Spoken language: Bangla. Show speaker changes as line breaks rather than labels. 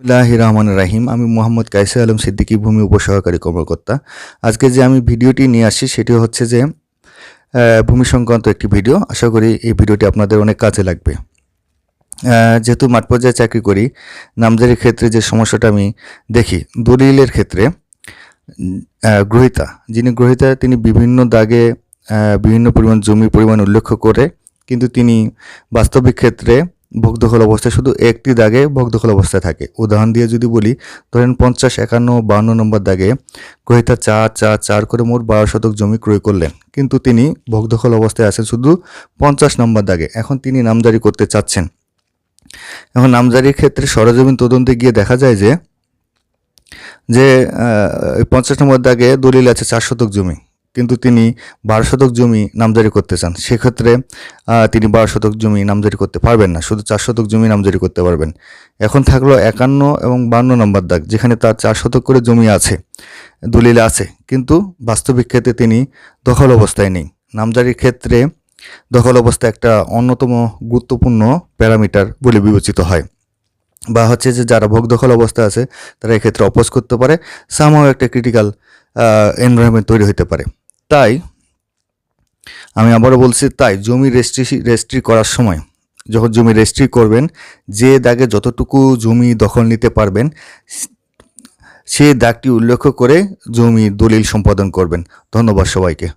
বিসমিল্লাহির রহমানির রাহিম। আমি মোহাম্মদ কায়সার আলম সিদ্দিকী, ভূমি উপসহকারী কর্মকর্তা। আজকে যে আমি ভিডিওটি নিয়ে আসছি সেটি হচ্ছে যে ভূমি সংক্রান্ত একটি ভিডিও। আশা করি এই ভিডিওটি আপনাদের অনেক কাজে লাগবে। যেহেতু মাঠ পর্যায়ে চাকরি করি, নামজারির ক্ষেত্রে যে সমস্যাটা আমি দেখি, দলিলের ক্ষেত্রে গ্রহীতা, যিনি গ্রহীতা তিনি বিভিন্ন দাগে বিভিন্ন পরিমাণ জমির পরিমাণ উল্লেখ করে, কিন্তু তিনি বাস্তবিক ক্ষেত্রে ভোগদখল অবস্থায় শুধু একটি দাগে ভোগদখল অবস্থায় থাকে। উদাহরণ দিয়ে যদি বলি, ধরেন 50, 51, 52 নম্বর দাগে গ্রহীতা 4 করে মোট 12 শতক জমি ক্রয় করলেন, কিন্তু তিনি ভোগদখল অবস্থায় আছেন শুধু 50 নম্বর দাগে। এখন তিনি নামজারি করতে চাচ্ছেন। এখন নামজারির ক্ষেত্রে সরেজমিন তদন্তে গিয়ে দেখা যায় যে 50 নম্বর দাগে দলিল আছে 4 শতক জমি, কিন্তু তিনি 12 শতক জমি নামজারি করতে চান। সেক্ষেত্রে তিনি 12 শতক জমি নামজারি করতে পারবেন না, শুধু 4 শতক জমি নামজারি করতে পারবেন। এখন থাকলো 51 এবং 52 নম্বর দাগ, যেখানে তার 4 শতক করে জমি আছে, দলিলে আছে, কিন্তু বাস্তবিক ক্ষেত্রে তিনি দখল অবস্থায় নেই। নামজারির ক্ষেত্রে দখল অবস্থা একটা অন্যতম গুরুত্বপূর্ণ প্যারামিটার বলে বিবেচিত হয়, বা হচ্ছে যে যারা ভোগ দখল অবস্থা আছে তারা এক্ষেত্রে অপোজ করতে পারে, সামহাও একটা ক্রিটিক্যাল এনভায়রনমেন্ট তৈরি হতে পারে। তাই আমি আবারও বলছি, তাই জমি রেজিস্ট্রি করার সময়, যখন জমি রেজিস্ট্রি করবেন, যে দাগে যতটুকু জমি দখল নিতে পারবেন সেই দাগটি উল্লেখ করে জমি দলিল সম্পাদন করবেন। ধন্যবাদ সবাইকে।